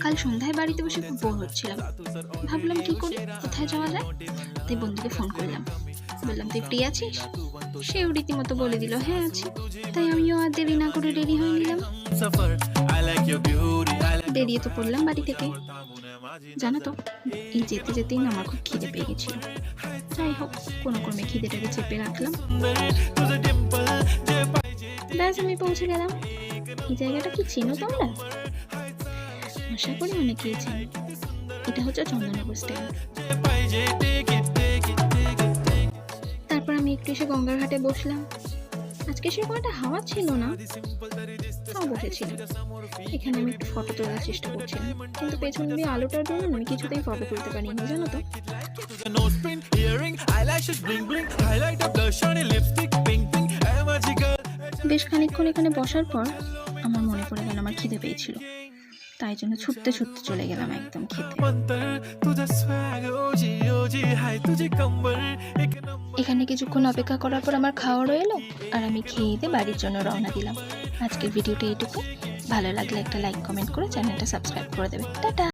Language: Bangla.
কাল সন্ধ্যায় বাড়িতে বসে খুব বোর হচ্ছিলাম, ভাবলাম কি করি, কোথায় যাওয়া যায়। তাই বন্ধুকে ফোন করলাম, বললাম তুই ফ্রি আছিস? সেও রীতিমতো বলে দিল হ্যাঁ আছি। তাই আমিও আর দেরি না করে রেডি হয়ে নিলাম। বেরিয়ে তো পড়লাম বাড়ি থেকে। জানো তো, এই যেতে যেতেই না আমার খুব খিদে পেয়ে গেছিল। যাই হোক, কোনো ক্রমে খিদেটাকে চেপে রাখলাম। ব্যাস, আমি পৌঁছে গেলাম। এই জায়গাটা কি চিনো তোমরা? আশা করি অনেকেই চেনো। এটা হচ্ছে চন্দননগর স্ট্যান্ড। তারপর আমি একটু এসে গঙ্গার ঘাটে বসলাম। আজকে সেরকম একটা হাওয়া ছিল না, তাও বসেছিল। এখানে আমি একটু ফটো তোলার চেষ্টা করছিলাম, কিন্তু পেছন দিয়ে আলোটার জন্য আমি কিছুতেই ফটো তুলতে পারিনি, জানো তো। বেশ খানিকক্ষণ এখানে বসার পর আমার মনে পড়ে গেল আমার খিদে পেয়েছিল, তাই জন্য ছুটতে ছুটতে চলে গেলাম একদম খেতে। এখানে কিছুক্ষণ অপেক্ষা করার পর আমার খাওয়া রইলো, আর আমি খেয়ে দিয়ে বাড়ির জন্য রওনা দিলাম। আজকের ভিডিওটা এইটুকু। ভালো লাগলে একটা লাইক কমেন্ট করে চ্যানেলটা সাবস্ক্রাইব করে দেবে। টাটা।